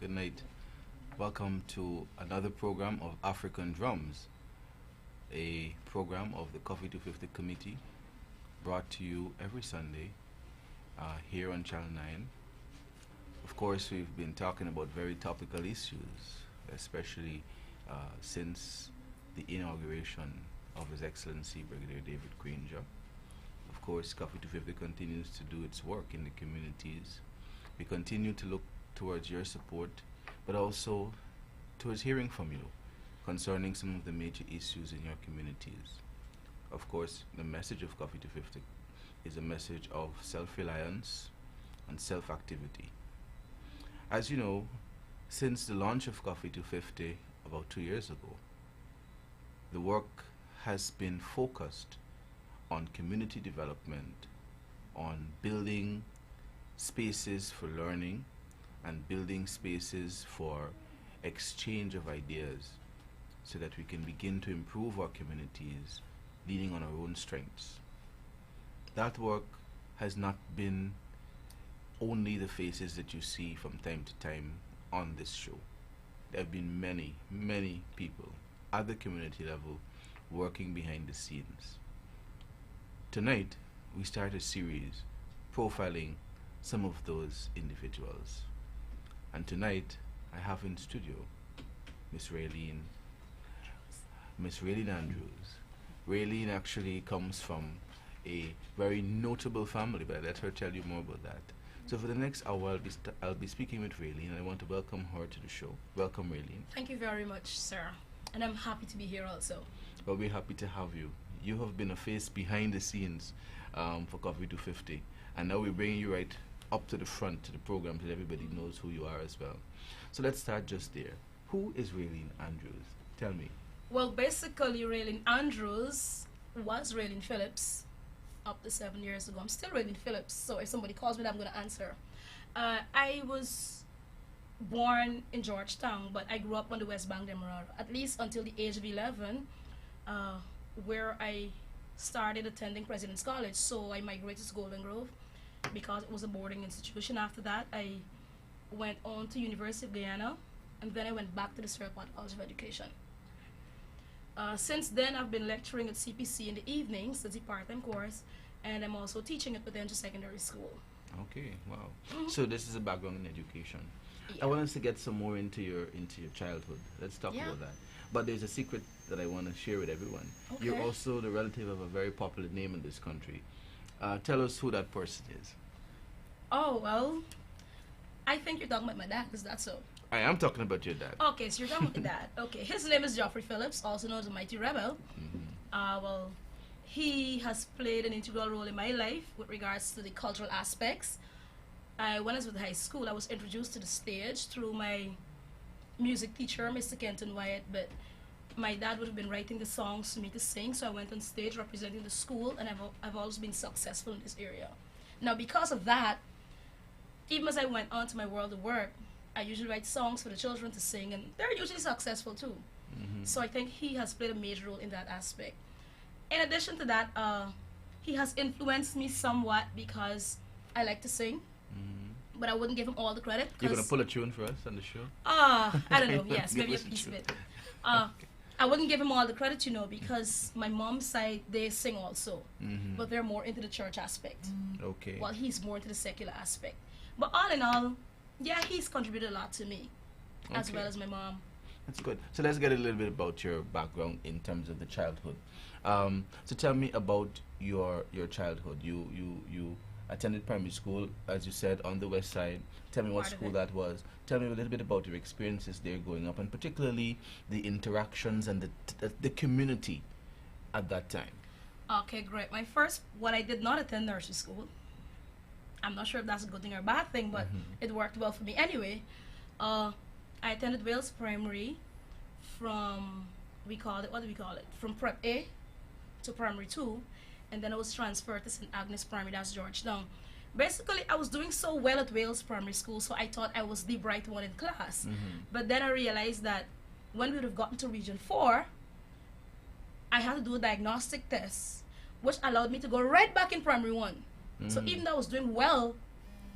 Good night. Welcome to another program of African Drums, a program of the Coffee 250 Committee, brought to you every Sunday here on Channel 9. Of course, we've been talking about very topical issues, especially since the inauguration of His Excellency Brigadier David Granger. Of course, Coffee 250 continues to do its work in the communities. We continue to look towards your support, but also towards hearing from you concerning some of the major issues in your communities. Of course, the message of Coffee 250 is a message of self-reliance and self-activity. As you know, since the launch of Coffee 250 about 2 years ago, the work has been focused on community development, on building spaces for learning and building spaces for exchange of ideas so that we can begin to improve our communities leaning on our own strengths. That work has not been only the faces that you see from time to time on this show. There have been many, many people at the community level working behind the scenes. Tonight, we start a series profiling some of those individuals. And tonight, I have in studio Miss Raelene Andrews. Raelene actually comes from a very notable family, but I'll let her tell you more about that. So for the next hour, I'll be speaking with Raelene, and I want to welcome her to the show. Welcome, Raelene. Thank you very much, sir. And I'm happy to be here also. Well, we're happy to have you. You have been a face behind the scenes for Coffee 250, and now we're bringing you right up to the front to the program so that everybody knows who you are as well. So let's start just there. Who is Raelene Andrews? Tell me. Well, basically, Raelene Andrews was Raelene Phillips up to 7 years ago. I'm still Raelene Phillips, so if somebody calls me, I'm going to answer. I was born in Georgetown, but I grew up on the West Bank, Demerara, at least until the age of 11, where I started attending President's College. So I migrated to Golden Grove because it was a boarding institution. After that, I went on to University of Guyana, and then I went back to the Sirpot College of Education. Since then, I've been lecturing at CPC in the evenings, that's a part-time course, and I'm also teaching at Potential Secondary School. Okay, wow. So this is a background in education. Yeah. I want us to get some more into your childhood. Let's talk about that. But there's a secret that I want to share with everyone. Okay. You're also the relative of a very popular name in this country. Tell us who that person is. Oh, well, I think you're talking about my dad, is that so? I am talking about your dad. Okay, so you're talking about that. Okay, his name is Geoffrey Phillips, also known as the Mighty Rebel. Well, he has played an integral role in my life with regards to the cultural aspects. When I was with high school, I was introduced to the stage through my music teacher, Mr. Kenton Wyatt, but my dad would have been writing the songs for me to sing, so I went on stage representing the school, and I've always been successful in this area. Now, because of that, even as I went on to my world of work, I usually write songs for the children to sing, and they're usually successful too. So I think he has played a major role in that aspect. In addition to that, he has influenced me somewhat because I like to sing, but I wouldn't give him all the credit. You're going to pull a tune for us on the show? I don't know, yes, Give maybe a us a piece of tune. it. I wouldn't give him all the credit, because my mom's side, they sing also, but they're more into the church aspect, Okay. while he's more into the secular aspect. But all in all, yeah, he's contributed a lot to me, as Okay. well as my mom. That's good. So let's get a little bit about your background in terms of the childhood. So tell me about your childhood. You attended primary school, as you said, on the west side. Tell me what Part of school it. that was. Tell me a little bit about your experiences there growing up, and particularly the interactions and the community at that time. Okay, great. What I did not attend nursery school. I'm not sure if that's a good thing or a bad thing, but it worked well for me anyway. I attended Wales Primary from, what do we call it? From Prep A to Primary 2, and then I was transferred to St. Agnes Primary, that's Georgetown. Basically, I was doing so well at Wales Primary School, so I thought I was the bright one in class. But then I realized that when we would have gotten to Region 4, I had to do a diagnostic test, which allowed me to go right back in Primary 1. So even though I was doing well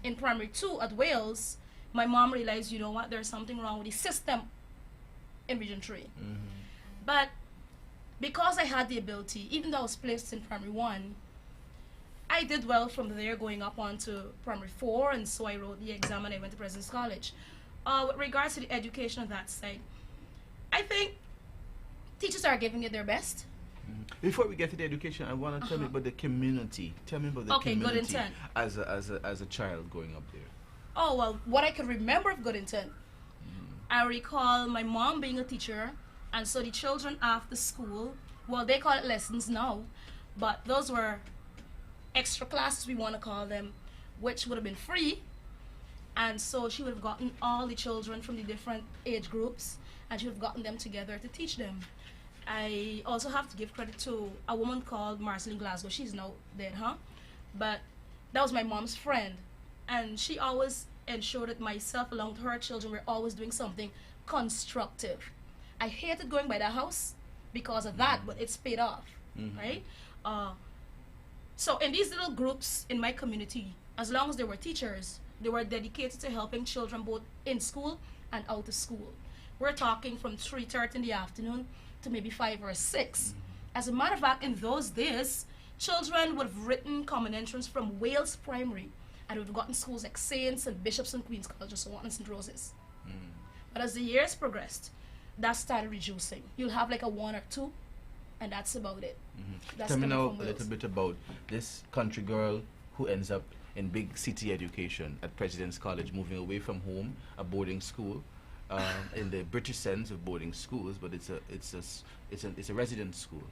in Primary 2 at Wales, my mom realized, you know what, there's something wrong with the system in Region 3. But because I had the ability, even though I was placed in primary 1, I did well from there going up on to primary 4, and so I wrote the exam and I went to President's College. With regards to the education on that side, I think teachers are giving it their best. Before we get to the education, I want to tell me about the community. Tell me about the community Good intent. as a child growing up there. Oh, well, what I can remember of Good Intent, I recall my mom being a teacher, and so the children after school, well, they call it lessons now, but those were extra classes, we want to call them, which would have been free. And so she would have gotten all the children from the different age groups, and she would have gotten them together to teach them. I also have to give credit to a woman called Marceline Glasgow. She's now dead, but that was my mom's friend, and she always ensured that myself along with her children were always doing something constructive. I hated going by the house because of that, but it's paid off, right? So in these little groups in my community, as long as there were teachers, they were dedicated to helping children both in school and out of school. We're talking from 3:30 in the afternoon to maybe 5 or 6. As a matter of fact, in those days, children would have written common entrance from Wales Primary, and would have gotten schools like Saints and Bishops and Queen's College and so on and St. Roses. But as the years progressed, that started reducing. You'll have like a 1 or 2, and that's about it. That's Tell me now from a Wales. little bit about this country girl who ends up in big city education at President's College, moving away from home, a boarding school, in the British sense of boarding schools, but it's a residence school.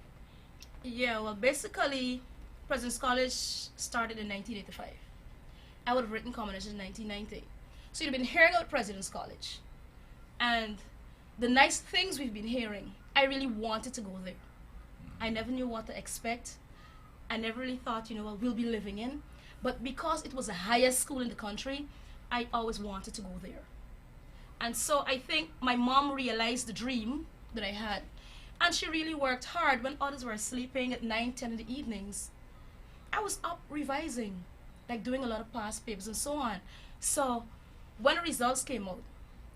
Yeah, well, basically, President's College started in 1985. I would have written common entrance in 1990. So you've been hearing about President's College, and the nice things we've been hearing, I really wanted to go there. I never knew what to expect. I never really thought, you know, what we'll be living in. But because it was the highest school in the country, I always wanted to go there. And so I think my mom realized the dream that I had. And she really worked hard when others were sleeping at 9, 10 in the evenings. I was up revising, like doing a lot of past papers and so on. So when the results came out,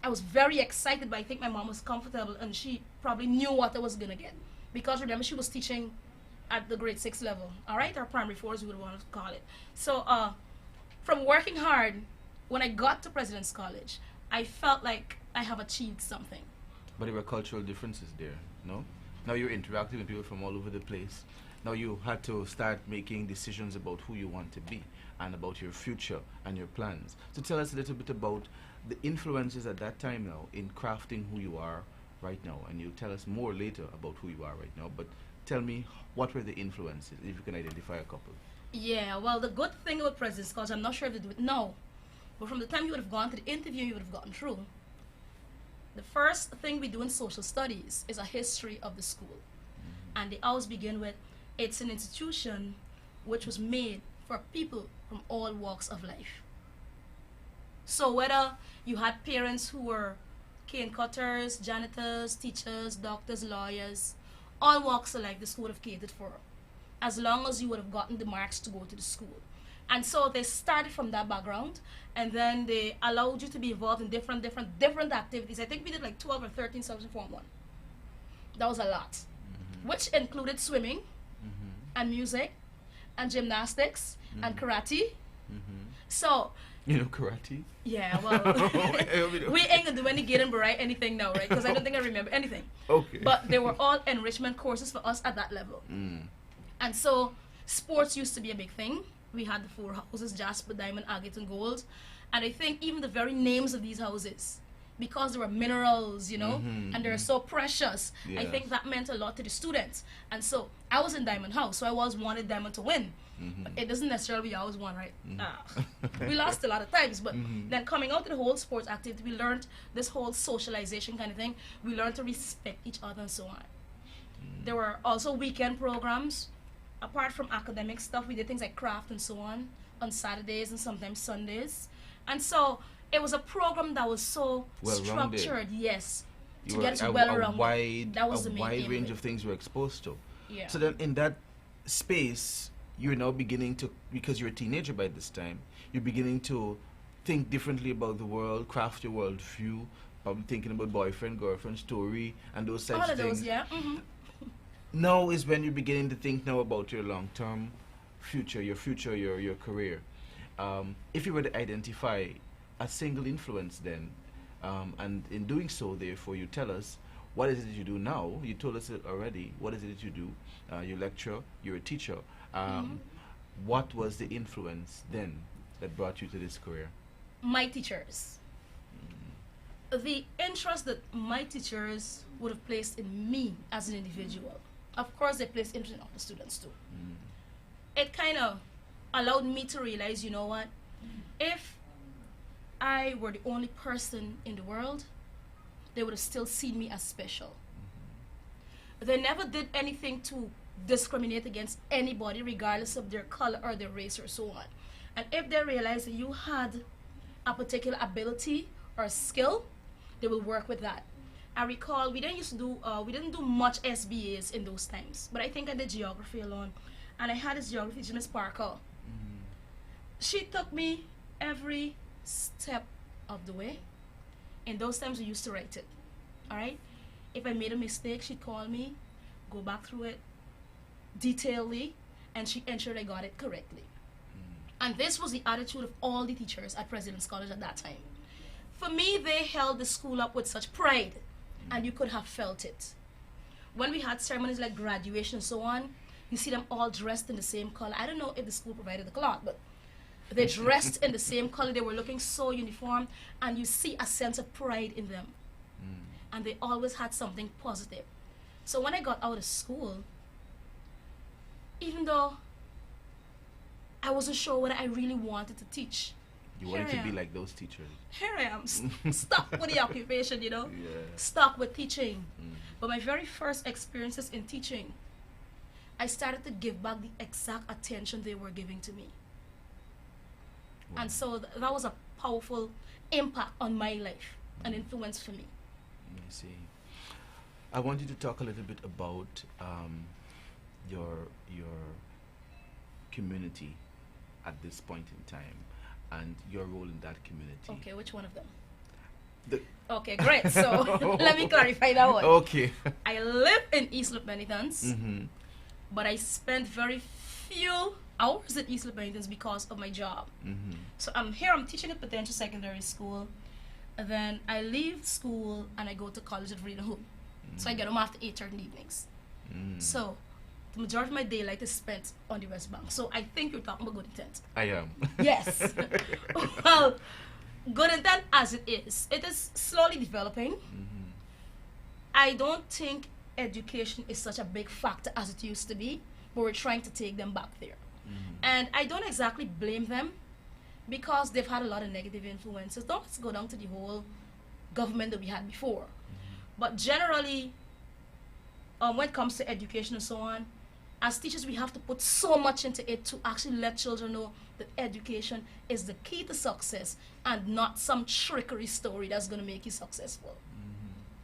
I was very excited, but I think my mom was comfortable and she probably knew what I was going to get. Because remember, she was teaching at the grade 6 level, all right? Or primary 4 as we would want to call it. So from working hard, when I got to President's College, I felt like I have achieved something. But there were cultural differences there, no? Now you're interacting with people from all over the place. Now you had to start making decisions about who you want to be and about your future and your plans. So tell us a little bit about the influences at that time now in crafting who you are right now. And you'll tell us more later about who you are right now. But tell me, what were the influences, if you can identify a couple? Yeah, well, the good thing about President's College, I'm not sure if they do it now, but from the time you would have gone to the interview, you would have gotten through. The first thing we do in social studies is a history of the school. And they always begin with, it's an institution which was made for people from all walks of life. So whether you had parents who were cane cutters, janitors, teachers, doctors, lawyers, all walks of life the school would have catered for, as long as you would have gotten the marks to go to the school. And so they started from that background, and then they allowed you to be involved in different activities. I think we did like 12 or 13 subjects in Form 1. That was a lot, which included swimming, and music, and gymnastics, and karate. So, you know karate? yeah, well, we ain't gonna do any getting right anything now, right? Because I don't think I remember anything. Okay. But they were all enrichment courses for us at that level. And so sports used to be a big thing. We had the 4 houses, Jasper, Diamond, Agate, and Gold. And I think even the very names of these houses, because there were minerals, you know, and they're so precious, I think that meant a lot to the students. And so I was in Diamond House, so I always wanted Diamond to win. But it doesn't necessarily always won, right? We lost a lot of times, but then coming out to the whole sports activity, we learned this whole socialization kind of thing. We learned to respect each other and so on. There were also weekend programs. Apart from academic stuff, we did things like craft and so on Saturdays and sometimes Sundays. And so it was a program that was so Well-rounded. structured, yes, You to were get us a well-rounded. That was the main wide aim range of of things you were exposed to. Yeah. So then in that space, you're now beginning to, because you're a teenager by this time, you're beginning to think differently about the world, craft your world view, probably thinking about boyfriend, girlfriend story, and those types All of of things. those, yeah. Now is when you're beginning to think now about your long-term future, your career. If you were to identify a single influence then, and in doing so, therefore, you tell us what is it that you do now. You told us it already. What is it that you do? You lecture, you're a teacher. What was the influence then that brought you to this career? My teachers. The interest that my teachers would have placed in me as an individual. Of course, they placed interest in other students too. It kind of allowed me to realize, you know what? If I were the only person in the world, they would have still seen me as special. They never did anything to discriminate against anybody, regardless of their color or their race or so on. And if they realize that you had a particular ability or skill, they will work with that. I recall we didn't do much SBAs in those times, but I think I did geography alone, and I had this geography teacher, Miss Parker. She took me every step of the way. In those times, we used to write it. All right. If I made a mistake, she'd call me, go back through it detailedly, and she ensured I got it correctly. And this was the attitude of all the teachers at President's College at that time. For me, they held the school up with such pride, and you could have felt it. When we had ceremonies like graduation and so on, you see them all dressed in the same color. I don't know if the school provided the cloth, but they dressed in the same color. They were looking so uniform, and you see a sense of pride in them. And they always had something positive. So when I got out of school, even though I wasn't sure what I really wanted to teach, You wanted to be like those teachers. here I am, stuck with the occupation, you know, Yeah. stuck with teaching. But my very first experiences in teaching, I started to give back the exact attention they were giving to me. Wow. And so that was a powerful impact on my life, an influence for me. I see. I want you to talk a little bit about your community at this point in time and your role in that community. Okay, which one of them? The Okay, great. So let me clarify that one. Okay. I live in East Loop Penitence, Mm-hmm. but I spend very few hours at East Loop Penitence because of my job. Mm-hmm. So I'm here, I'm teaching at Potential Secondary School. And then I leave school and I go to college at Freedom Hoop. So I get home after 8:30 in the evenings. So the majority of my daylight is spent on the West Bank. So I think you're talking about good intent. I am. Yes. Well, good intent as it is slowly developing. I don't think education is such a big factor as it used to be, but we're trying to take them back there. And I don't exactly blame them because they've had a lot of negative influences. Don't let's go down to the whole government that we had before. But generally, when it comes to education and so on, as teachers, we have to put so much into it to actually let children know that education is the key to success and not some trickery story that's going to make you successful.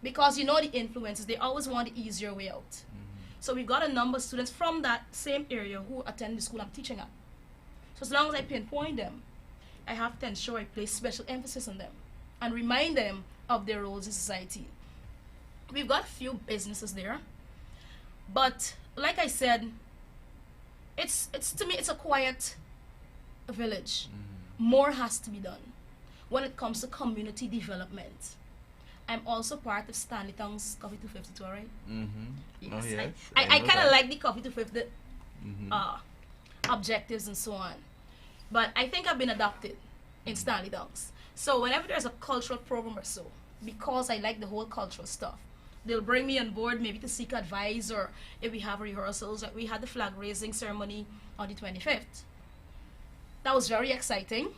Because you know the influences, they always want the easier way out. So we've got a number of students from that same area who attend the school I'm teaching at. So as long as I pinpoint them, I have to ensure I place special emphasis on them and remind them of their roles in society. We've got a few businesses there, but like I said, it's to me it's a quiet village. More has to be done when it comes to community development. I'm also part of Stanley Town's Coffee 252, right? Yes. Oh, yes. I know kind of that. like the Coffee 250 objectives and so on. But I think I've been adopted in Stanley Downs. So whenever there's a cultural program or so, because I like the whole cultural stuff, they'll bring me on board maybe to seek advice, or if we have rehearsals. We had the flag raising ceremony on the 25th. That was very exciting.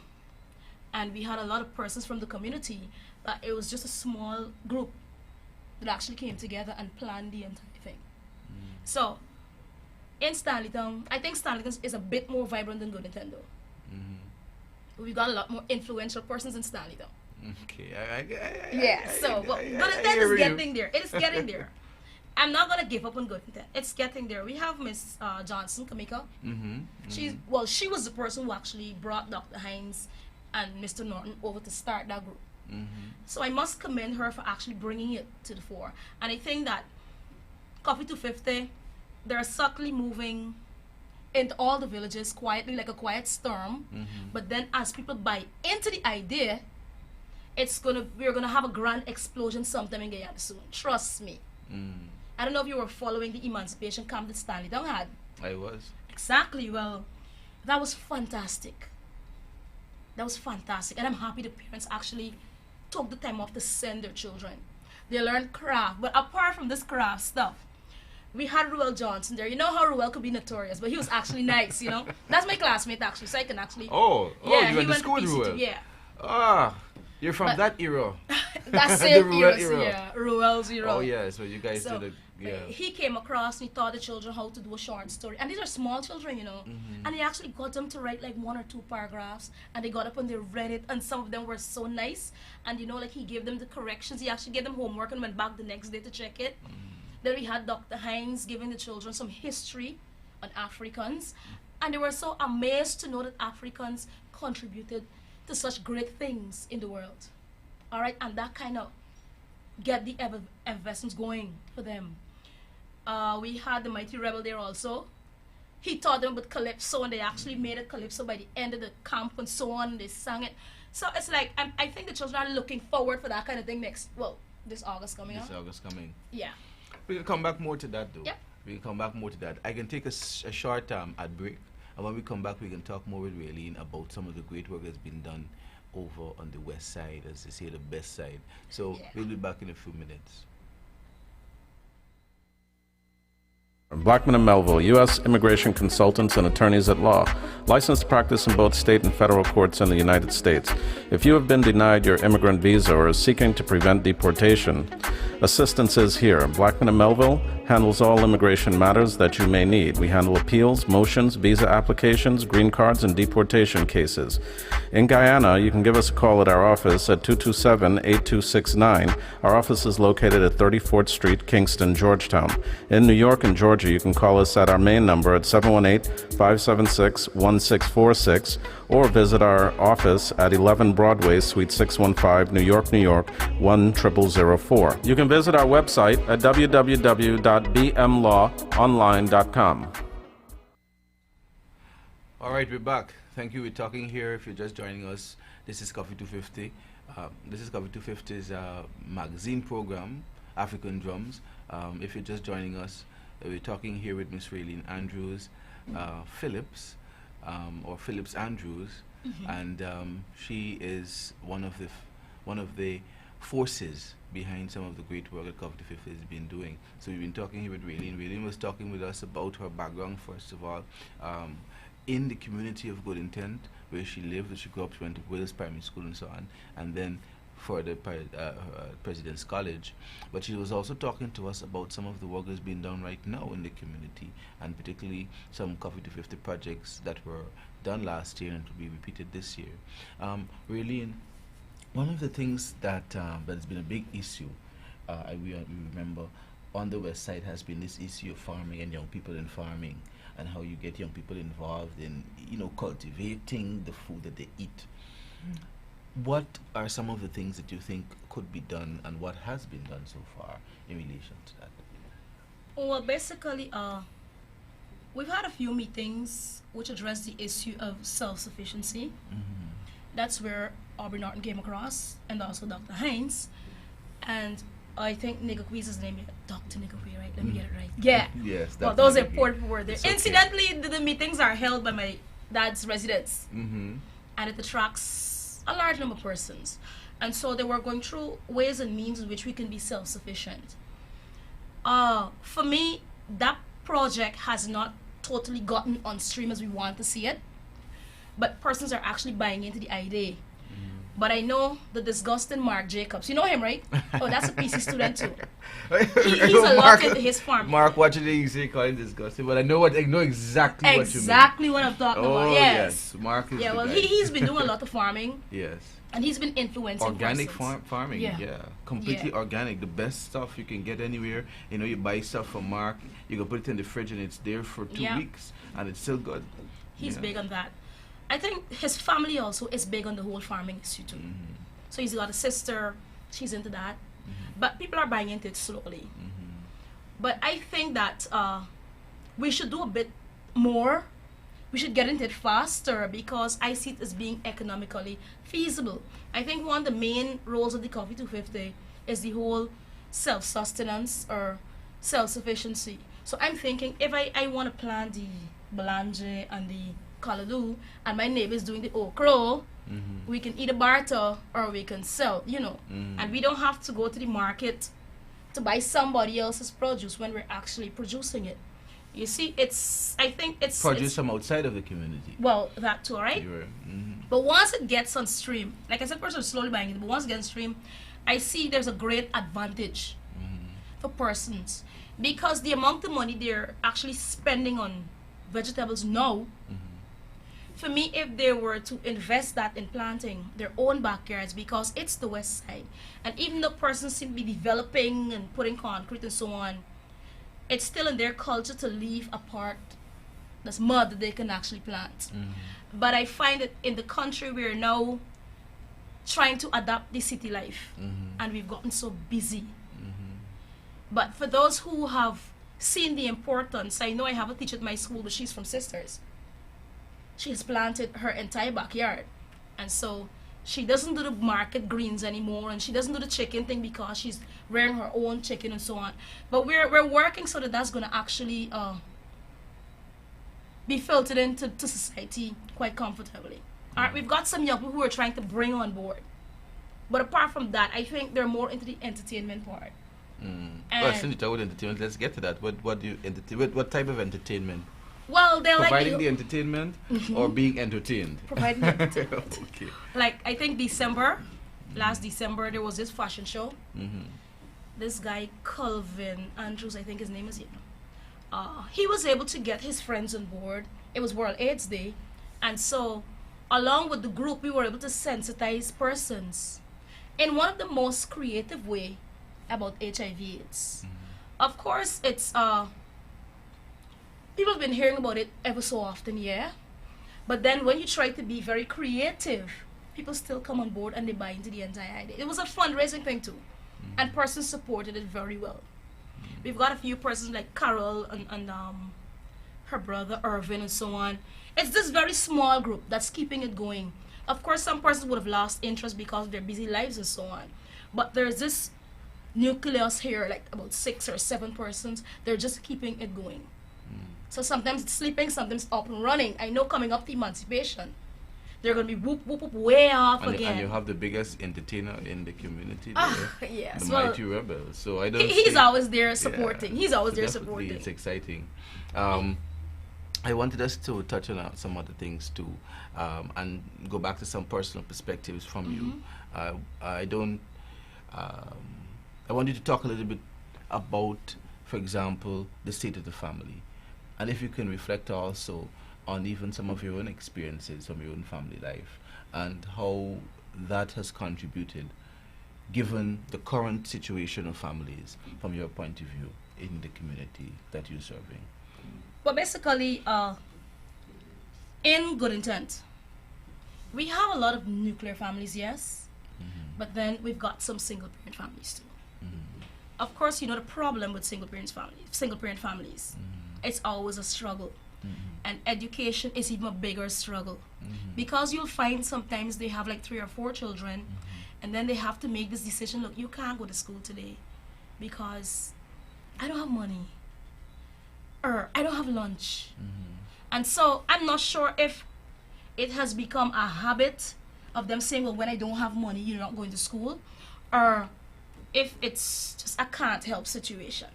And we had a lot of persons from the community, but it was just a small group that actually came together and planned the entire thing. So in Stanleytown, I think Stanleytown is a bit more vibrant than Good Nintendo. We've got a lot more influential persons in Stanleytown. Okay. Good Intent is getting there. It is getting there. I'm not gonna give up on Good Intent. It's getting there. We have Miss Johnson, Kamika. She was the person who actually brought Dr. Hinds and Mr. Norton over to start that group. Mm-hmm. So I must commend her for actually bringing it to the fore. And I think that Coffee 250, they're subtly moving into all the villages quietly, like a quiet storm. Mm-hmm. But then as people buy into the idea, we're gonna have a grand explosion sometime in Guyana soon. Trust me. Mm. I don't know if you were following the emancipation camp that Stanley Down had. I was. Exactly. Well, that was fantastic. That was fantastic. And I'm happy the parents actually took the time off to send their children. They learned craft. But apart from this craft stuff, we had Rael Johnson there. You know how Rael could be notorious, but he was actually nice, you know. That's my classmate actually, so I can actually. Yeah, you went to he went school with PCT, Rael. Yeah. Ah, you're from But- that era. That The same Rael era, era. yeah. Rael's era. Oh yeah, so you guys So, did it. Yeah. he came across and he taught the children how to do a short story. And these are small children, you know. Mm-hmm. And he actually got them to write like 1 or 2 paragraphs. And they got up and they read it. And some of them were so nice. And you know, like he gave them the corrections. He actually gave them homework and went back the next day to check it. Then we had Dr. Hinds giving the children some history on Africans. And they were so amazed to know that Africans contributed to such great things in the world. All right, and that kind of get the investments going for them. We had the Mighty Rebel there also. He taught them with calypso, and they actually made a calypso by the end of the camp and so on. And they sang it. So it's like, I think the children are looking forward for that kind of thing this August coming up. This August coming. Yeah. We'll come back more to that though. Yep. We'll come back more to that. I can take a short ad break. And when we come back, we can talk more with Raelene about some of the great work that's been done over on the west side, as they say, the best side. So Yeah. we'll be back in a few minutes. Blackman and Melville, U.S. immigration consultants and attorneys at law, licensed to practice in both state and federal courts in the United States. If you have been denied your immigrant visa or are seeking to prevent deportation, assistance is here. Blackman and Melville handles all immigration matters that you may need. We handle appeals, motions, visa applications, green cards, and deportation cases. In Guyana, you can give us a call at our office at 227-8269. Our office is located at 34th Street, Kingston, Georgetown. In New York and Georgia, you can call us at our main number at 718-576-1646 or visit our office at 11 Broadway, Suite 615, New York, New York, 10004. You can visit our website at www.bmlawonline.com. All right, we're back. Thank you. We're talking here. If you're just joining us, this is Coffee 250. This is Coffee 250's magazine program, African Drums. If you're just joining us, we're talking here with Miss Raelene Andrews Phillips, or Phillips Andrews, and she is one of the forces behind some of the great work that Coffee 250 has been doing. So we've been talking here with Raelene. Raelene was talking with us about her background, first of all, in the community of Good Intent, where she lived. She grew up, she went to Wills Primary School and so on, and then for the President's College. But she was also talking to us about some of the work that's being done right now in the community, and particularly some Coffee 250 projects that were done last year and to be repeated this year. Raelene, one of the things that has been a big issue, we remember, on the west side has been this issue of farming and young people in farming, and how you get young people involved in, cultivating the food that they eat. What are some of the things that you think could be done, and what has been done so far in relation to that? Well, basically, we've had a few meetings which address the issue of self-sufficiency. That's where Aubrey Norton came across, and also Dr. Hinds. And I think Nigakwee's his name, Dr. Nigakwe, right? Let me get it right. Yeah. Yes. Well, that's those Nigakwe. important people were there. It's okay. Incidentally, the meetings are held by my dad's residence. Mm-hmm. And it attracts a large number of persons. And so they were going through ways and means in which we can be self-sufficient. For me, that project has not totally gotten on stream as we want to see it, but persons are actually buying into the idea. But I know the disgusting Mark Jacobs. You know him, right? Oh, that's a PC student too. He's a lot into his farm. Mark, what did you say? Calling disgusting, but I know exactly what you mean. Exactly what I'm talking about. Yes. Mark is Yeah. the Well, guy. he's been doing a lot of farming, Yes. and he's been influencing Organic persons. farming, Yeah. completely Yeah. organic. The best stuff you can get anywhere. You buy stuff from Mark, you can put it in the fridge and it's there for 2 Yeah. weeks and it's still good. He's Yeah. big on that. I think his family also is big on the whole farming issue too. So he's got a sister, she's into that. But people are buying into it slowly. But I think that we should do a bit more. We should get into it faster because I see it as being economically feasible. I think one of the main roles of the Coffee 250 is the whole self-sustenance or self-sufficiency. So I'm thinking if I want to plant the Belange and the Kalaloo and my neighbor is doing the okra, we can either barter or we can sell, you know. And we don't have to go to the market to buy somebody else's produce when we're actually producing it. You see, I think it's produce from outside of the community. Well, that too, right? But once it gets on stream, like I said, person is slowly buying it, but once it gets on stream, I see there's a great advantage for persons because the amount of money they're actually spending on vegetables now, for me, if they were to invest that in planting their own backyards, because it's the west side, and even though persons seem to be developing and putting concrete and so on, it's still in their culture to leave a part that's mud that they can actually plant. But I find that in the country we're now trying to adapt the city life, and we've gotten so busy. But for those who have seen the importance, I know I have a teacher at my school, but she's from Sisters. She has planted her entire backyard, and so she doesn't do the market greens anymore, and she doesn't do the chicken thing because she's rearing her own chicken and so on. But we're working so that that's going to actually be filtered into society quite comfortably. All right, we've got some young people who are trying to bring on board, but apart from that, I think they're more into the entertainment part. Well, since you talk about entertainment, let's get to that. What do you what type of entertainment? Well, they're providing like the entertainment or being entertained. Providing the entertainment. Okay. Like I think last December, there was this fashion show. This guy Calvin Andrews, I think his name is. He was able to get his friends on board. It was World AIDS Day, and so along with the group, we were able to sensitize persons in one of the most creative way about HIV/AIDS. Of course, it's people have been hearing about it ever so often, yeah. But then when you try to be very creative, people still come on board and they buy into the entire idea. It was a fundraising thing too, and persons supported it very well. We've got a few persons like Carol and her brother Irvin and so on. It's this very small group that's keeping it going. Of course, some persons would have lost interest because of their busy lives and so on. But there's this nucleus here, like about 6 or 7 persons. They're just keeping it going. So sometimes it's sleeping, sometimes up and running. I know coming up to emancipation, they're going to be whoop, whoop, whoop, way off again. And you have the biggest entertainer in the community there, yes, the Mighty Rebel. So I don't he's always there supporting. Yeah, he's always there supporting. It's exciting. I wanted us to touch on some other things too, and go back to some personal perspectives from you. I want you to talk a little bit about, for example, the state of the family. And if you can reflect also on even some of your own experiences from your own family life and how that has contributed, given the current situation of families from your point of view in the community that you're serving. Well, basically, in good intent, we have a lot of nuclear families, yes, but then we've got some single parent families too. Of course, you know the problem with single parent families. It's always a struggle, and education is even a bigger struggle, because you'll find sometimes they have like 3 or 4 children, and then they have to make this decision. Look, you can't go to school today because I don't have money, or I don't have lunch, and so I'm not sure if it has become a habit of them saying, well, when I don't have money, you're not going to school, or if it's just a can't help situation.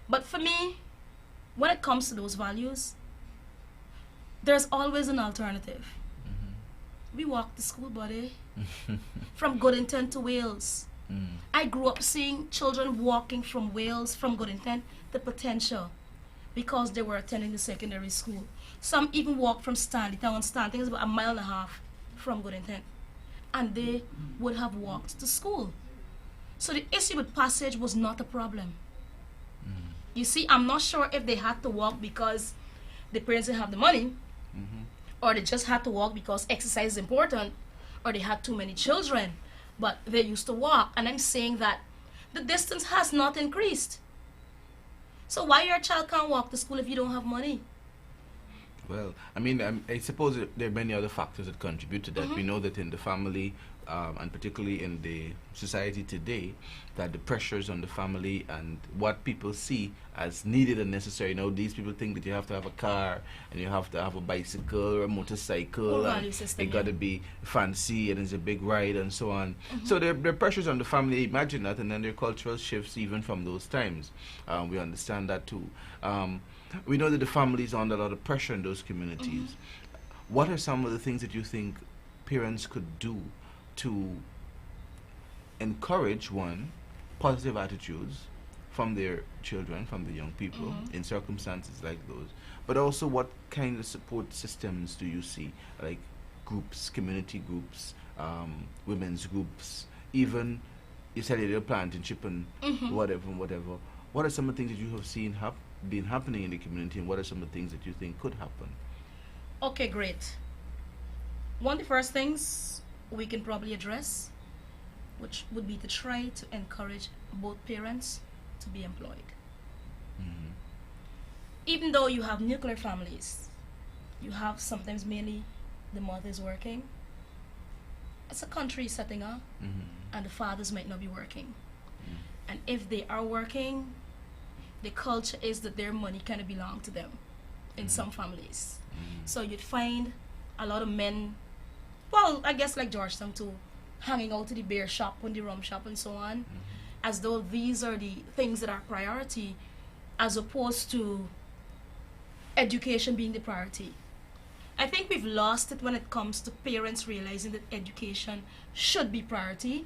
But for me, when it comes to those values, there's always an alternative. We walk to school, buddy, from Good Intent to Wales. I grew up seeing children walking from Wales, from Good Intent to Potential, because they were attending the secondary school. Some even walked from Stanley Town. Stanley is about 1.5 miles from Good Intent, and they would have walked to school. So the issue with passage was not a problem. You see, I'm not sure if they had to walk because the parents didn't have the money, or they just had to walk because exercise is important, or they had too many children, but they used to walk. And I'm saying that the distance has not increased. So why your child can't walk to school if you don't have money? Well, I mean, I suppose there are many other factors that contribute to that. We know that in the family, and particularly in the society today, that the pressures on the family and what people see as needed and necessary. You know, these people think that you have to have a car and you have to have a bicycle or a motorcycle, and it got to be fancy and it's a big ride and so on. So there are pressures on the family. Imagine that, and then there are cultural shifts even from those times. We understand that too. We know that the family is under a lot of pressure in those communities. What are some of the things that you think parents could do to encourage, one, positive attitudes from their children, from the young people, in circumstances like those, but also what kind of support systems do you see, like groups, community groups, women's groups, even you said you're planting, chipping, whatever. What are some of the things that you have seen been happening in the community, and what are some of the things that you think could happen? Okay, great. One of the first things we can probably address, which would be to try to encourage both parents to be employed. Even though you have nuclear families, you have sometimes mainly the mothers working. It's a country setting up, and the fathers might not be working. And if they are working, the culture is that their money kind of belong to them in some families. So you'd find a lot of men, well, I guess like Georgetown too, hanging out to the beer shop and the rum shop and so on, as though these are the things that are priority, as opposed to education being the priority. I think we've lost it when it comes to parents realizing that education should be priority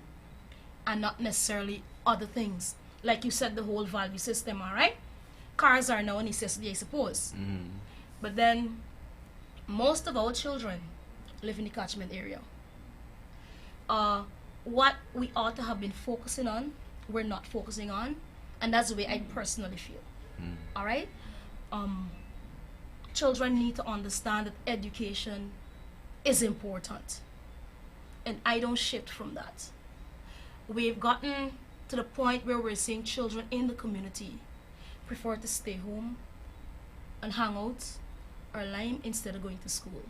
and not necessarily other things. Like you said, the whole value system, all right? Cars are now a necessity, I suppose. But then most of our children live in the catchment area. What we ought to have been focusing on, we're not focusing on, and that's the way I personally feel. All right? Children need to understand that education is important, and I don't shift from that. We've gotten to the point where we're seeing children in the community prefer to stay home and hang out or lime instead of going to school.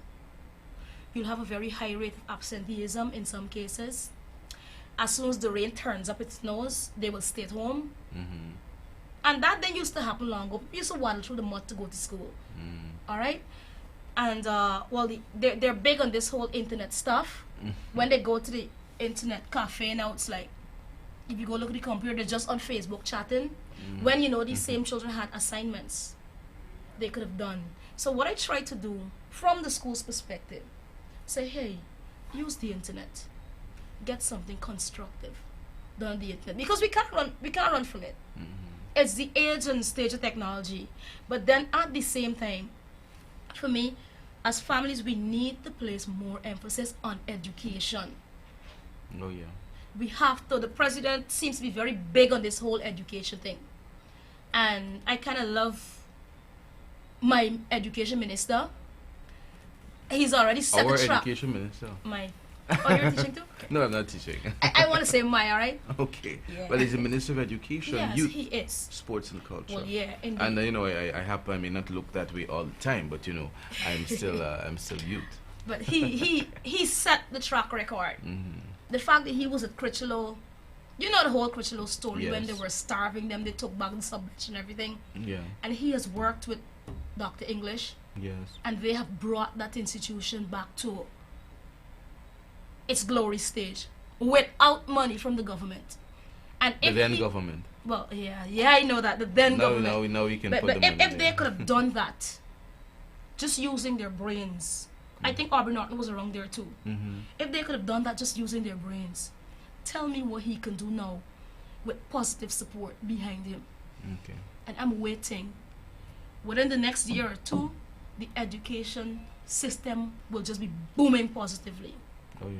You'll have a very high rate of absenteeism in some cases. As soon as the rain turns up its nose, they will stay at home. And that then used to happen long ago. People used to waddle through the mud to go to school. All right? And, well, they're big on this whole internet stuff. When they go to the internet cafe now, it's like, if you go look at the computer, they're just on Facebook chatting. When you know these same children had assignments they could have done. So what I try to do from the school's perspective, say, hey, use the internet. Get something constructive done on the internet. Because we can't run from it. It's the age and stage of technology. But then at the same time, for me, as families, we need to place more emphasis on education. Oh, yeah. We have to. The president seems to be very big on this whole education thing. And I kind of love my education minister. He's already set Our the trap. education minister. My. Oh, you're teaching too? Okay. No, I'm not teaching. I want to say my, all right? Okay. Yeah. Well, he's the Minister of Education, Yes, Youth, he is. Sports and Culture. Well, yeah, indeed. And you know, I may not look that way all the time, but you know, I'm still youth. But he set the track record. The fact that he was at Critchlow, you know the whole Critchlow story, when they were starving them, they took back the subvention and everything. Yeah. And he has worked with Dr. English. Yes. And they have brought that institution back to its glory stage without money from the government. And The then government. Well, yeah, I know that, the then government. Now we can But put the money if there. they could have done that, just using their brains, I think Aubrey Norton was around there too. If they could have done that just using their brains, tell me what he can do now with positive support behind him. Okay. And I'm waiting. Within the next year or two, the education system will just be booming positively. Oh, yeah.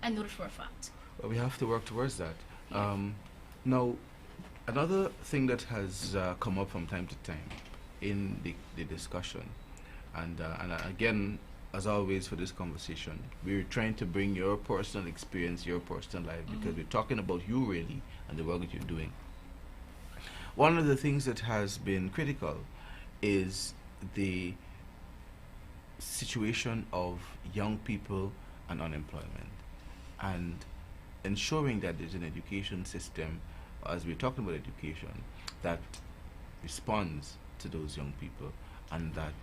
I know it for a fact. Well, we have to work towards that. Now, another thing that has come up from time to time in the discussion, and again, as always, for this conversation. We're trying to bring your personal experience, your personal life, because we're talking about you really and the work that you're doing. One of the things that has been critical is the situation of young people and unemployment, and ensuring that there's an education system, as we're talking about education, that responds to those young people and that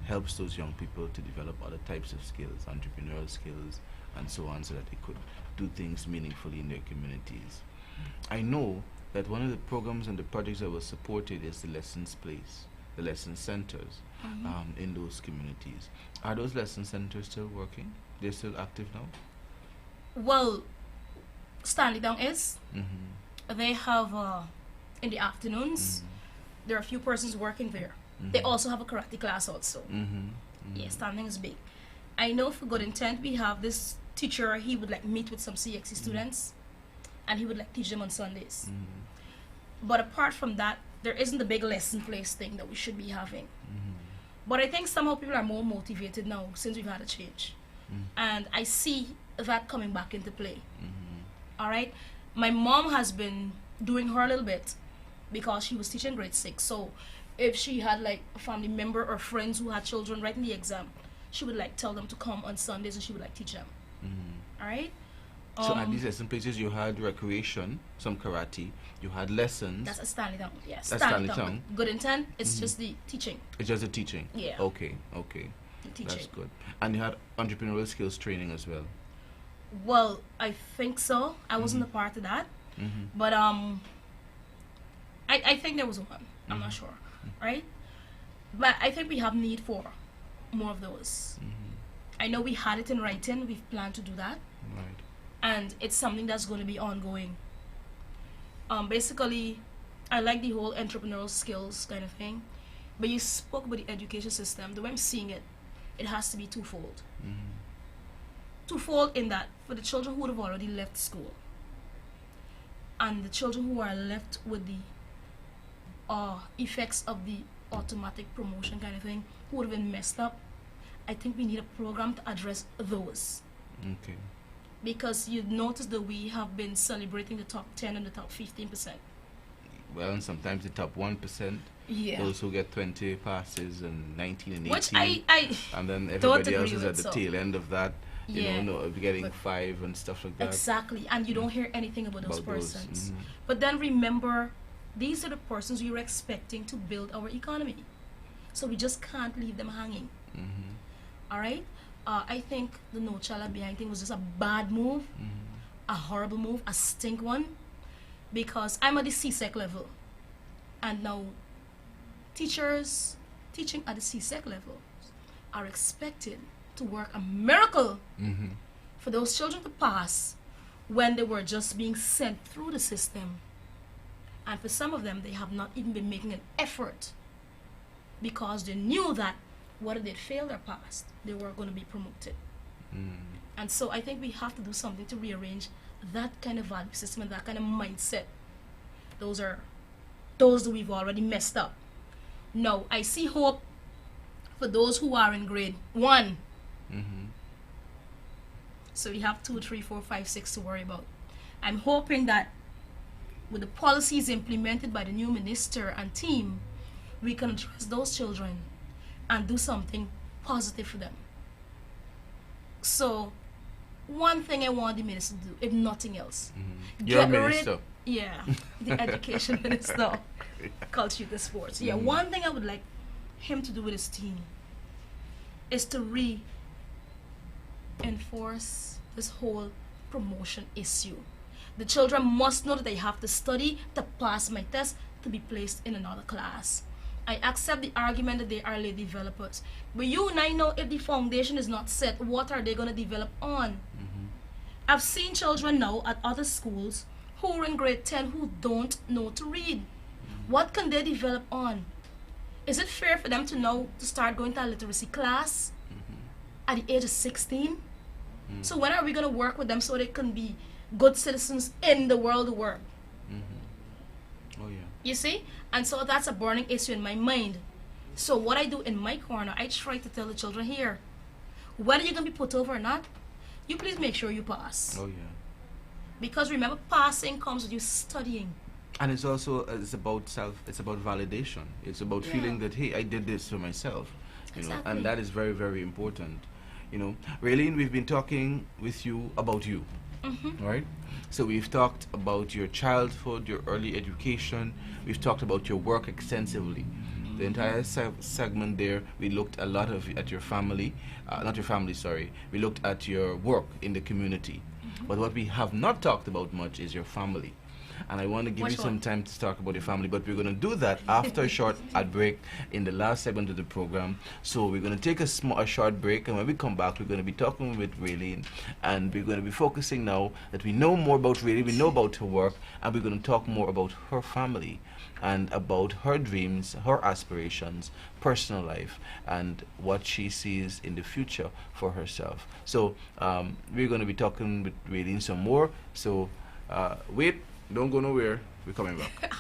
helps those young people to develop other types of skills, entrepreneurial skills, and so on, so that they could do things meaningfully in their communities. I know that one of the programs and the projects that was supported is the Lessons Place, the lesson centers in those communities. Are those lesson centers still working? They're still active now? Well, Stanley Down is. They have, in the afternoons, there are a few persons working there. They also have a karate class also. Yes, Stanley is big. I know for Good Intent, we have this teacher, he would like meet with some CXC students, and he would like teach them on Sundays. But apart from that, there isn't the big lesson place thing that we should be having. But I think somehow people are more motivated now since we've had a change. And I see that coming back into play. All right? My mom has been doing her a little bit because she was teaching grade 6. So if she had like a family member or friends who had children writing the exam, she would like tell them to come on Sundays and she would like teach them. All right? So at these lesson places, you had recreation, some karate, you had lessons. That's a Stanley Town, yes. That's Stanley Town. Good Intent, it's just the teaching. It's just the teaching? Yeah. Okay, okay. The teaching. That's good. And you had entrepreneurial skills training as well? Well, I think so. I wasn't a part of that. But I think there was one. I'm not sure. Right? But I think we have need for more of those. I know we had it in writing. We've planned to do that. Right. And it's something that's going to be ongoing. Basically, I like the whole entrepreneurial skills kind of thing. But you spoke about the education system. The way I'm seeing it, it has to be twofold. Twofold in that for the children who would have already left school and the children who are left with the effects of the automatic promotion kind of thing, who would have been messed up, I think we need a program to address those. Okay. Because you notice that we have been celebrating the top 10 and the top 15%. Well, and sometimes the top 1%. Yeah. Those who get 20 passes and 19 and 18. Which I and then don't everybody else agree is with, at the so. tail end of that. You Yeah. know, getting But 5 and stuff like that. exactly, and you don't hear anything about those About those, persons. But then remember, these are the persons we were expecting to build our economy. So we just can't leave them hanging. All right? I think the No Child Left Behind thing was just a bad move, a horrible move, a stink one, because I'm at the CSEC level. And now teachers teaching at the CSEC level are expected to work a miracle for those children to pass when they were just being sent through the system. And for some of them, they have not even been making an effort because they knew that whether they failed or passed, they were going to be promoted. And so I think we have to do something to rearrange that kind of value system and that kind of mindset. Those are those that we've already messed up. No, I see hope for those who are in grade 1. So we have 2, 3, 4, 5, 6 to worry about. I'm hoping that with the policies implemented by the new minister and team, we can address those children and do something positive for them. So, one thing I want the minister to do, if nothing else, Your minister. Yeah, the education minister, culture, the sports. Yeah, one thing I would like him to do with his team is to reinforce this whole promotion issue. The children must know that they have to study to pass my test to be placed in another class. I accept the argument that they are late developers. But you and I know if the foundation is not set, what are they going to develop on? I've seen children now at other schools who are in grade 10 who don't know to read. What can they develop on? Is it fair for them to know to start going to a literacy class at the age of 16? So when are we going to work with them so they can be good citizens in the world of work? Oh, yeah. You see? And so that's a burning issue in my mind. So what I do in my corner, I try to tell the children here, whether you're going to be put over or not, you please make sure you pass. Oh yeah. Because remember, passing comes with you studying. And it's also it's about validation. It's about feeling that, hey, I did this for myself, you know, and that is very, very important. You know, Raelene, we've been talking with you about you, right? So we've talked about your childhood, your early education. We've talked about your work extensively. The entire segment there, we looked a lot at your family, not your family, sorry. We looked at your work in the community. But what we have not talked about much is your family. And I want to give you some time to talk about your family, but we're going to do that after a short ad break in the last segment of the program. So we're going to take a short break, and when we come back, we're going to be talking with Raelene, and we're going to be focusing now that we know more about Raelene, we know about her work, and we're going to talk more about her family and about her dreams, her aspirations, personal life, and what she sees in the future for herself. So we're going to be talking with Raelene some more. So wait. Don't go nowhere. We're coming back.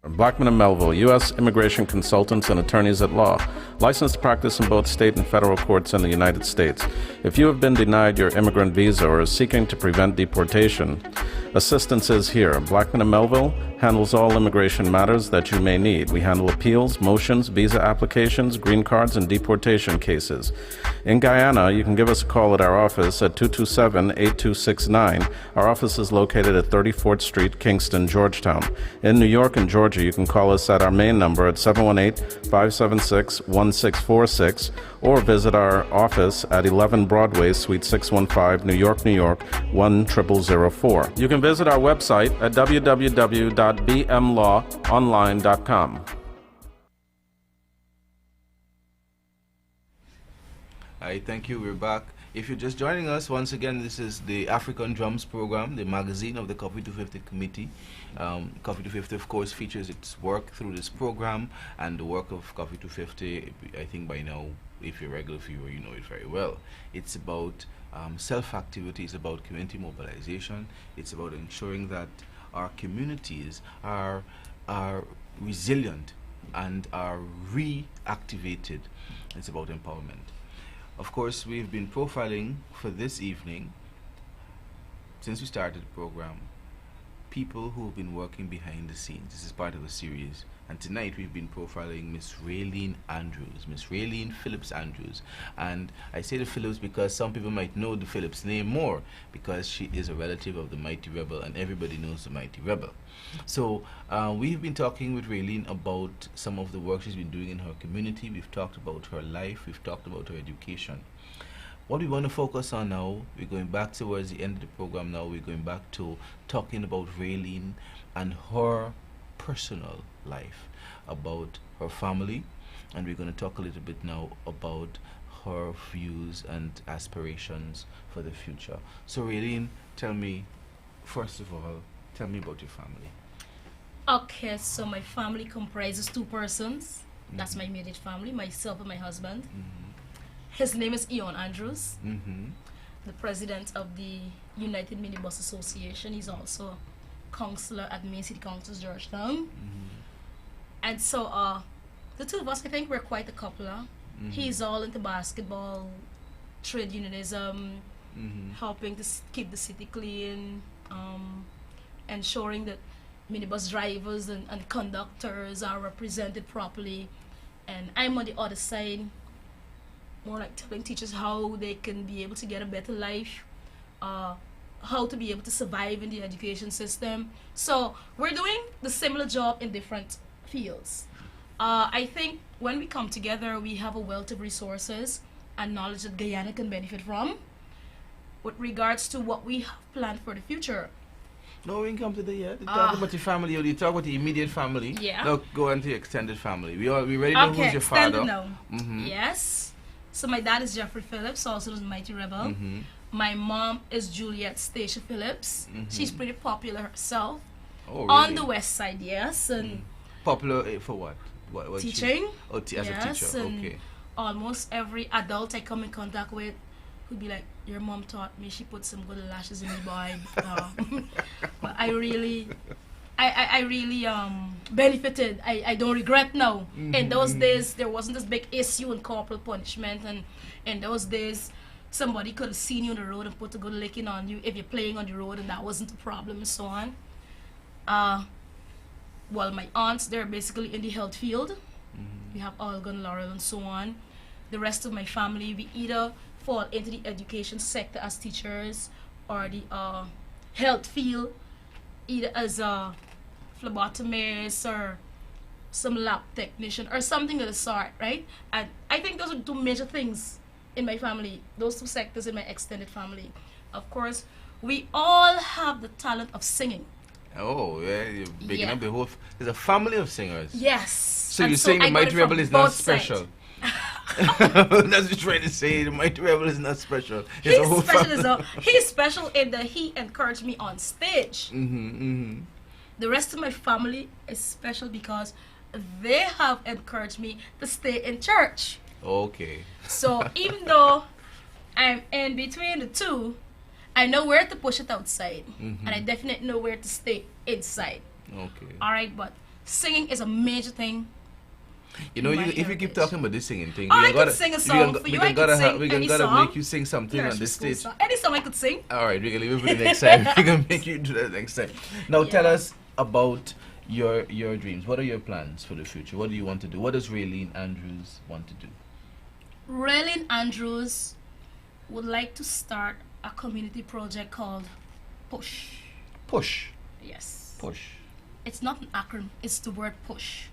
Blackman and Melville, U.S. immigration consultants and attorneys at law, licensed to practice in both state and federal courts in the United States. If you have been denied your immigrant visa or are seeking to prevent deportation, assistance is here. Blackman and Melville handles all immigration matters that you may need. We handle appeals, motions, visa applications, green cards, and deportation cases. In Guyana, you can give us a call at our office at 227-8269. Our office is located at 34th Street, Kingston, Georgetown. In New York and Georgia, you can call us at our main number at 718-576-1646 or visit our office at 11 Broadway, Suite 615, New York, 10004. You can visit our website at www.bmlawonline.com. Hi, thank you. We're back. If you're just joining us, once again, this is the African Drums program, the magazine of the Coffee 250 Committee. Coffee 250, of course, features its work through this program, and the work of Coffee 250, I think by now, if you're a regular viewer, you know it very well. It's about self-activity, it's about community mobilization, it's about ensuring that our communities are resilient and are reactivated. It's about empowerment. Of course, we've been profiling for this evening, since we started the program, people who have been working behind the scenes. This is part of a series. And tonight we've been profiling Miss Raelene Andrews, Miss Raelene Phillips Andrews. And I say the Phillips because some people might know the Phillips name more, because she is a relative of the Mighty Rebel, and everybody knows the Mighty Rebel. So we've been talking with Raelene about some of the work she's been doing in her community. We've talked about her life, we've talked about her education. What we want to focus on now, we're going back towards the end of the program now, we're going back to talking about Raelene and her personal life, about her family, and we're going to talk a little bit now about her views and aspirations for the future. So Raelene, tell me, first of all, tell me about your family. Okay, so my family comprises two persons. That's my immediate family, myself and my husband. His name is Ian Andrews, the president of the United Minibus Association. He's also counselor at Main City Council, Georgetown. And so the two of us, I think we're quite a couple. He's all into basketball, trade unionism, helping to keep the city clean, ensuring that minibus drivers and conductors are represented properly. And I'm on the other side, more like telling teachers how they can be able to get a better life, how to be able to survive in the education system. So we're doing the similar job in different fields. I think when we come together, we have a wealth of resources and knowledge that Guyana can benefit from with regards to what we have planned for the future. No, we didn't come to that yet. You talk about your family, or you talk about the immediate family. Yeah. Now go on to your extended family. We already know who's your father. No. Yes. So my dad is Jeffrey Phillips, also known as Mighty Rebel. My mom is Juliet Stacia Phillips. She's pretty popular herself. Oh, really? On the west side, yes. And popular for what? What teaching. As a teacher, okay. Almost every adult I come in contact with would be like, your mom taught me, she put some good lashes in me, boy. But I really I really benefited. I don't regret now. In those days, there wasn't this big issue in corporal punishment, and in those days, somebody could have seen you on the road and put a good licking on you if you're playing on the road, and that wasn't a problem, and so on. Well, my aunts, they're basically in the health field. We have Olga and Laurel and so on. The rest of my family, we either fall into the education sector as teachers or the health field, either as a phlebotomist or some lab technician or something of the sort, right? And I think those are two major things in my family, those two sectors in my extended family. Of course, we all have the talent of singing. Oh, yeah, you're picking up the whole... There's a family of singers. Yes. So you're saying the Mighty Rebel is not special? That's what you're trying to say. The Mighty Rebel is not special. He's special. He's special in that he encouraged me on stage. The rest of my family is special because they have encouraged me to stay in church. Okay. So even though I'm in between the two, I know where to push it outside, and I definitely know where to stay inside. Okay. All right, but singing is a major thing. You know, if you keep talking about this singing thing, I could sing a song for you. I could sing any song. We're gonna make you sing something on this stage. Song. Any song I could sing. All right, we're gonna leave it for the next time. We're gonna make you do that next time. Now, tell us about your dreams. What are your plans for the future? What do you want to do? What does Raelene Andrews want to do? Raelene Andrews would like to start a community project called PUSH. PUSH. Yes. PUSH. It's not an acronym. It's the word PUSH.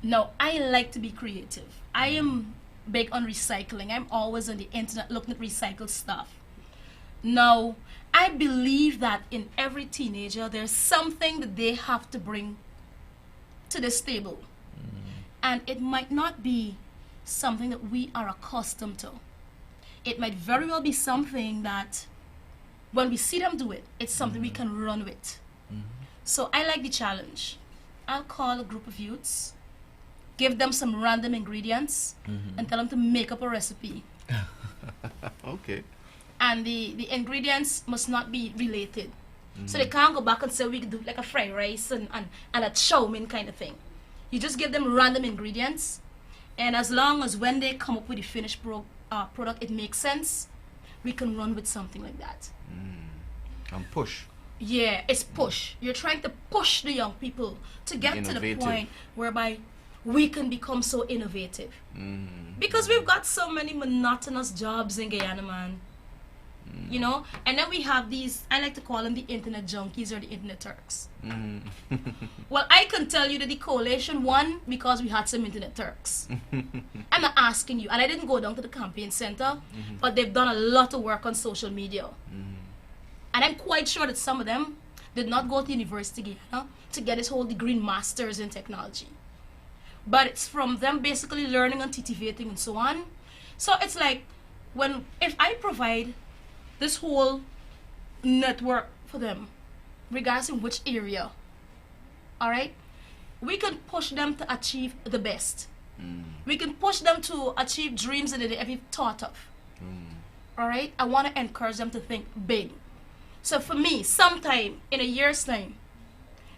Now, I like to be creative. I am big on recycling. I'm always on the internet looking at recycled stuff. Now, I believe that in every teenager, there's something that they have to bring to this table. And it might not be something that we are accustomed to. It might very well be something that when we see them do it, it's something we can run with. So I like the challenge. I'll call a group of youths, give them some random ingredients, and tell them to make up a recipe. Okay. And the ingredients must not be related. So they can't go back and say we could do like a fried rice and a chow mein kind of thing. You just give them random ingredients, and as long as when they come up with the finished product, it makes sense, we can run with something like that. And push. Yeah, it's push. You're trying to push the young people to get to the point whereby we can become so innovative. Because we've got so many monotonous jobs in Guyana, man. You know, and then we have these, I like to call them the internet junkies or the internet Turks. Well, I can tell you that the coalition won because we had some internet Turks. I'm not asking you, and I didn't go down to the campaign center, but they've done a lot of work on social media. And I'm quite sure that some of them did not go to university Guyana to get this whole degree masters in technology. But it's from them basically learning and titivating and so on. So it's like, if I provide this whole network for them, regardless in which area, all right, we can push them to achieve the best. We can push them to achieve dreams that they ever thought of. All right, I want to encourage them to think big. So for me, sometime in a year's time,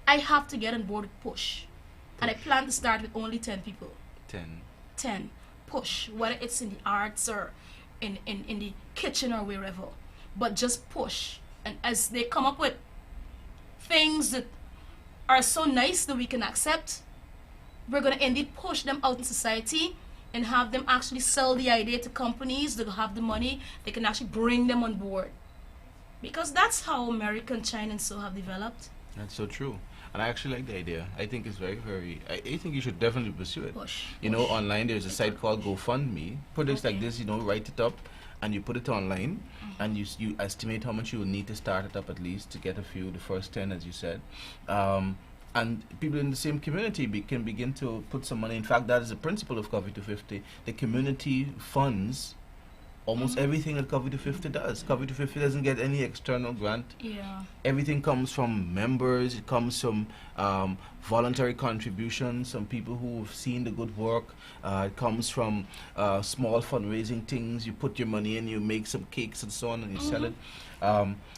I have to get on board with PUSH. And I plan to start with only 10 people. 10. PUSH, whether it's in the arts or in the kitchen or wherever. But just push. And as they come up with things that are so nice that we can accept, we're going to indeed push them out in society and have them actually sell the idea to companies that have the money. They can actually bring them on board. Because that's how America and China and so have developed. That's so true. And I actually like the idea. I think it's very, very... I think you should definitely pursue it. Push. You know, online there's a site called GoFundMe. Projects like this, you know, write it up and you put it online and you estimate how much you will need to start it up at least to get the first 10 as you said. And people in the same community can begin to put some money. In fact, that is the principle of Coffee 250. The community funds almost everything that Coffee 250 does. Coffee 250 doesn't get any external grant. Yeah. Everything comes from members. It comes from voluntary contributions, some people who've seen the good work. It comes from small fundraising things. You put your money in, you make some cakes and so on, and you sell it.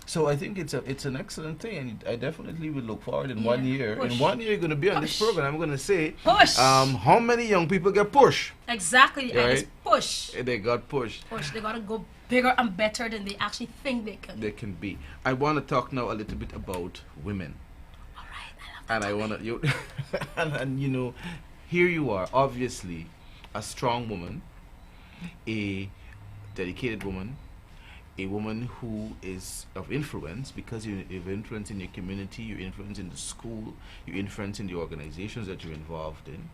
So I think it's an excellent thing, and I definitely would look forward in Yeah, 1 year. push. In 1 year, you're going to be on this Push. program. I'm going to say, Push. how many young people get pushed? Exactly. And it's Right. push. They got pushed. Push. They gotta go bigger and better than they actually think they can. They can be. I want to talk now a little bit about women. All right. I love And I want to, you, and you know, here you are, obviously, a strong woman, a dedicated woman, a woman who is of influence because you have influence in your community, you influence in the school, you influence in the organizations that you're involved in.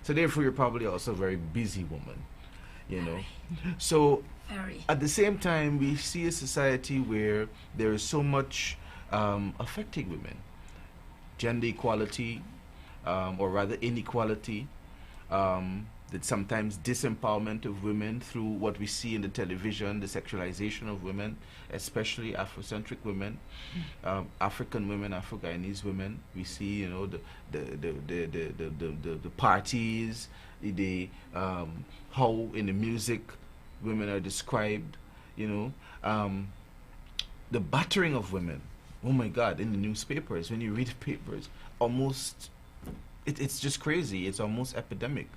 So therefore, you're probably also a very busy woman, you know. So Very. at the same time, we see a society where there is so much affecting women. Gender equality, or rather inequality, that sometimes disempowerment of women through what we see in the television, the sexualization of women, especially Afrocentric women, African women, Afro-Guyanese women. We see, you know, the parties, the how in the music women are described, you know, the battering of women. Oh my God! In the newspapers, when you read the papers, almost it's just crazy. It's almost epidemic.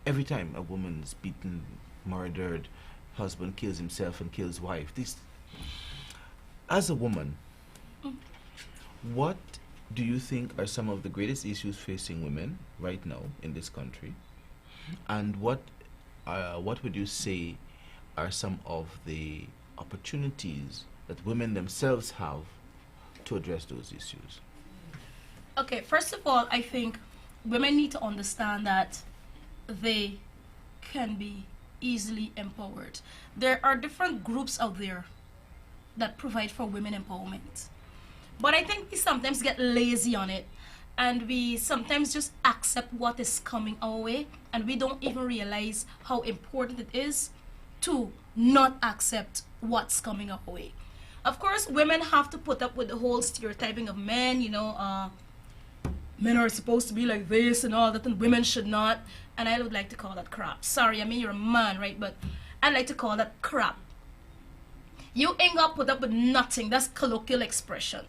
Every time a woman is beaten, murdered, husband kills himself and kills wife. This, as a woman, what do you think are some of the greatest issues facing women right now in this country, and what would you say are some of the opportunities that women themselves have to address those issues? Okay, first of all, I think women need to understand that they can be easily empowered. There are different groups out there that provide for women empowerment. But I think we sometimes get lazy on it, and we sometimes just accept what is coming our way, and we don't even realize how important it is to not accept what's coming our way. Of course, women have to put up with the whole stereotyping of men, you know, men are supposed to be like this and all that, and women should not. And I would like to call that crap. Sorry, I mean, you're a man, right? But I like to call that crap. You ain't gonna put up with nothing. That's colloquial expression.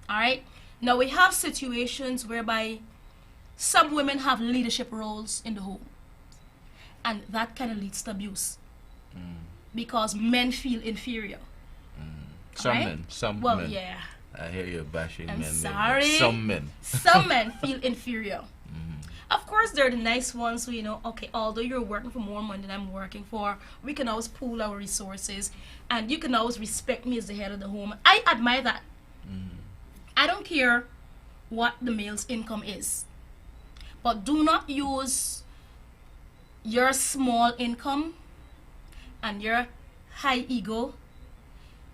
All right? Now, we have situations whereby some women have leadership roles in the home. And that kind of leads to abuse. Because men feel inferior. Some Right? men, some Well, men. yeah. I hear you bashing I'm men. sorry. Some men. Some men feel inferior. Of course, they're the nice ones who, you know, okay, although you're working for more money than I'm working for, we can always pool our resources, and you can always respect me as the head of the home. I admire that. I don't care what the male's income is, but do not use your small income and your high ego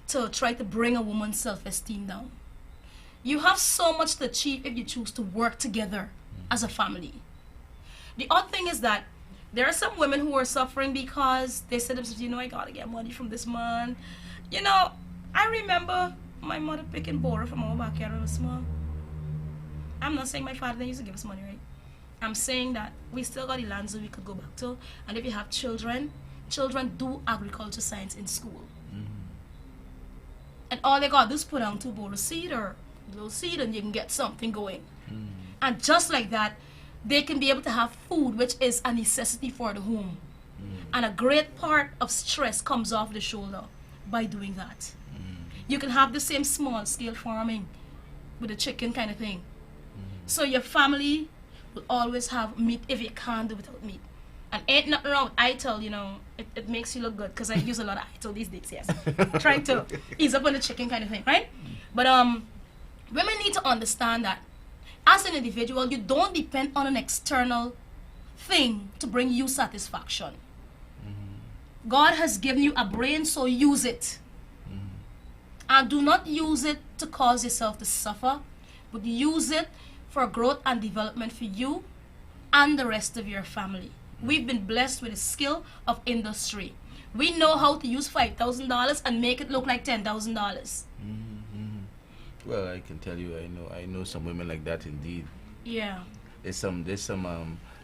to try to bring a woman's self-esteem down. You have so much to achieve if you choose to work together as a family. The odd thing is that there are some women who are suffering because they say to themselves, you know, I gotta get money from this man. You know, I remember my mother picking borrow from our backyard when I was small. I'm not saying my father didn't used to give us money, right? I'm saying that we still got the lands that we could go back to. And if you have children, children do agriculture science in school. And all they got to do is put down 2 bowls of seed or little seed, and you can get something going. And just like that, they can be able to have food, which is a necessity for the home. And a great part of stress comes off the shoulder by doing that. You can have the same small scale farming with a chicken kind of thing. So your family will always have meat if you can't do without meat. And ain't nothing wrong with ITIL, you know, it makes you look good, because I use a lot of ITIL these days, yes. Trying to ease up on the chicken kind of thing, right? But women need to understand that as an individual, you don't depend on an external thing to bring you satisfaction. God has given you a brain, so use it. And do not use it to cause yourself to suffer, but use it for growth and development for you and the rest of your family. We've been blessed with a skill of industry. We know how to use $5,000 and make it look like $10,000. Well, I can tell you, I know some women like that indeed. Yeah. There's some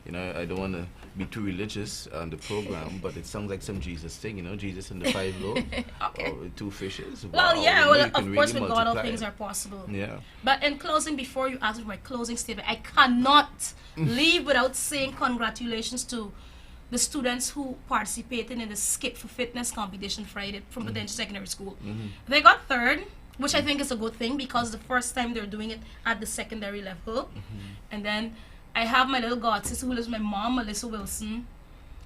You know, I don't want to be too religious on the program, but it sounds like some Jesus thing. You know, Jesus and the 5 loaves, Okay. or 2 fishes. Well, Wow, yeah, you know, well, you can of course, really with God, all multiply things it. are possible. Yeah. But in closing, before you ask for my closing statement, I cannot leave without saying congratulations to the students who participated in the Skip for Fitness competition Friday from Potential Secondary School. They got third, which I think is a good thing because the first time they're doing it at the secondary level. And then I have my little god sister who lives with my mom, Melissa Wilson.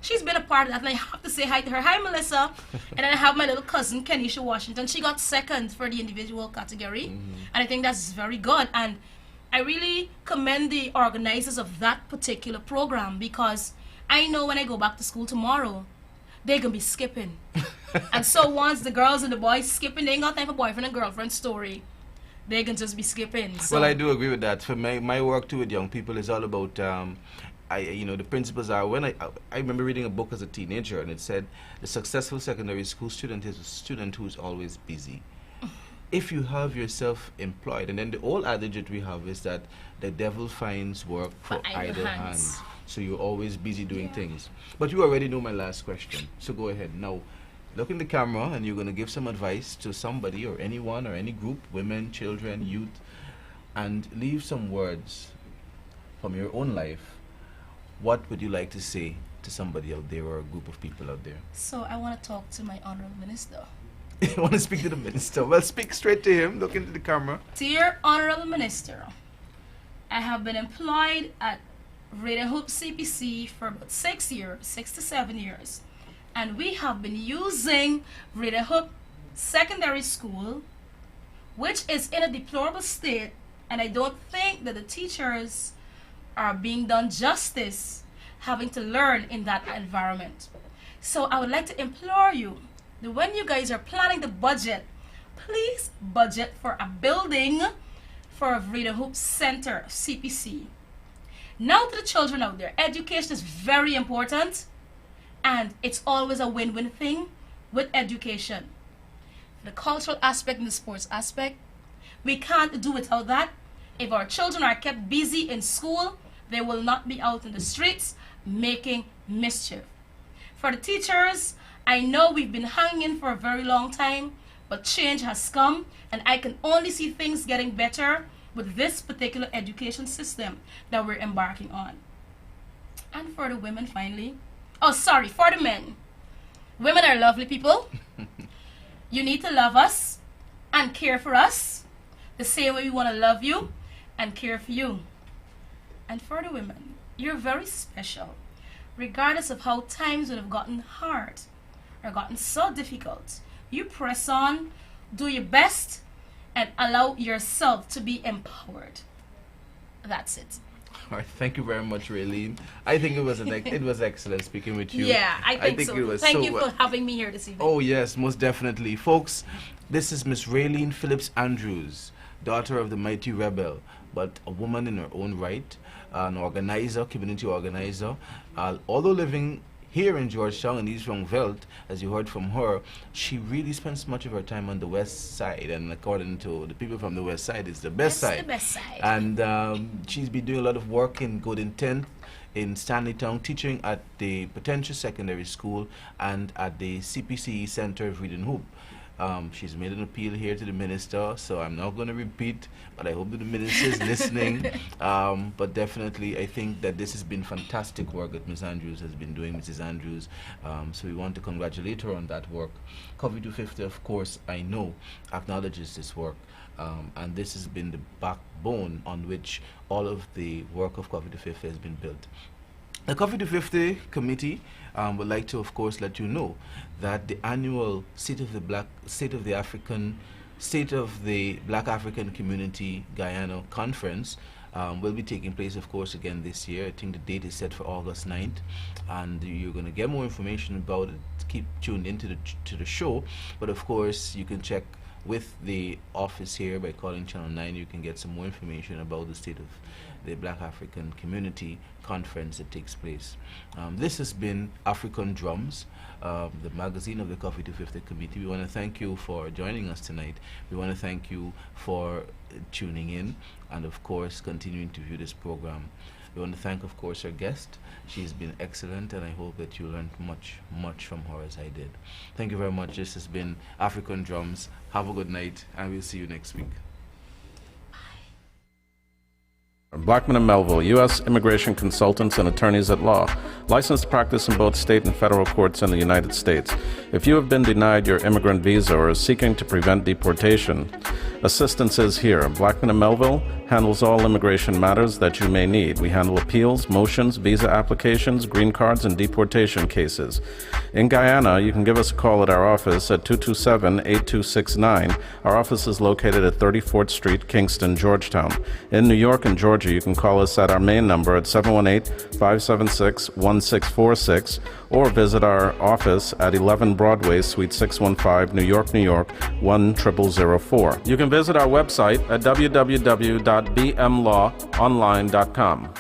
She's been a part of that, and I have to say hi to her. Hi, Melissa. And then I have my little cousin, Kenisha Washington. She got second for the individual category. And I think that's very good. And I really commend the organizers of that particular program because I know when I go back to school tomorrow, they're going to be skipping. And so once the girls and the boys skipping, they ain't got time for boyfriend and girlfriend story. They can just be skipping. So. Well, I do agree with that. For my work too with young people is all about, the principles are, when I remember reading a book as a teenager, and it said the successful secondary school student is a student who's always busy. If you have yourself employed, and then the old adage that we have is that the devil finds work for idle hands. So you're always busy doing things. But you already know my last question, so go ahead. Now, look in the camera, and you're going to give some advice to somebody or anyone or any group, women, children, youth, and leave some words from your own life. What would you like to say to somebody out there or a group of people out there? So I want to talk to my honorable minister. You want to speak to the minister? Well, speak straight to him. Look into the camera. Dear honorable minister, I have been employed at Raelene Hoop CPC for about 6 to 7 years. And we have been using Raelene Hoop Secondary School, which is in a deplorable state, and I don't think that the teachers are being done justice having to learn in that environment. So I would like to implore you that when you guys are planning the budget, please budget for a building for Raelene Hoop Center, CPC. Now to the children out there, education is very important, and it's always a win-win thing with education. The cultural aspect and the sports aspect, we can't do without that. If our children are kept busy in school, they will not be out in the streets making mischief. For the teachers, I know we've been hanging in for a very long time, but change has come, and I can only see things getting better with this particular education system that we're embarking on. And for the women, finally, for the men. Women are lovely people. You need to love us and care for us the same way we want to love you and care for you. And for the women, you're very special, regardless of how times would have gotten hard or gotten so difficult. You press on, do your best, and allow yourself to be empowered. That's it. All right, thank you very much, Raelene. I think it was excellent speaking with you. Yeah, I think so. It was Thank you for having me here this evening. Oh yes, most definitely, folks. This is Miss Raelene Phillips Andrews, daughter of the mighty rebel, but a woman in her own right, an organizer, community organizer. Although living here in Georgetown and East Veld, as you heard from her, she really spends much of her time on the west side, and according to the people from the west side, it's the best side. The best side. And she's been doing a lot of work in Golden 10th, in Stanleytown, teaching at the Potential Secondary School and at the CPCE Center of Raelene Hoop. She's made an appeal here to the minister, so I'm not going to repeat, but I hope that the minister is listening. But definitely, I think that this has been fantastic work that Ms. Andrews has been doing, Mrs. Andrews. So we want to congratulate her on that work. Coffee 250, of course, I know, acknowledges this work. And this has been the backbone on which all of the work of Coffee 250 has been built. The Coffee 250 committee would like to, of course, let you know that the annual State of the Black African Community Guyana Conference will be taking place, of course, again this year. I think the date is set for August 9th, and you're going to get more information about it. Keep tuned into the show, but of course, you can check with the office here by calling Channel 9. You can get some more information about the State of the Black African Community Conference that takes place. This has been African Drums, the magazine of the Coffee 250 Committee. We want to thank you for joining us tonight. We want to thank you for tuning in and, of course, continuing to view this program. We want to thank, of course, our guest. She's been excellent, and I hope that you learned much from her as I did. Thank you very much. This has been African Drums. Have a good night, and we'll see you next week. Blackman and Melville, U.S. immigration consultants and attorneys at law, licensed to practice in both state and federal courts in the United States. If you have been denied your immigrant visa or are seeking to prevent deportation, assistance is here. Blackman and Melville handles all immigration matters that you may need. We handle appeals, motions, visa applications, green cards, and deportation cases. In Guyana, you can give us a call at our office at 227-8269. Our office is located at 34th Street, Kingston, Georgetown. In New York and Georgia, you can call us at our main number at 718-576-1646 or visit our office at 11 Broadway, Suite 615, New York, New York, 10004. You can visit our website at www.bmlawonline.com.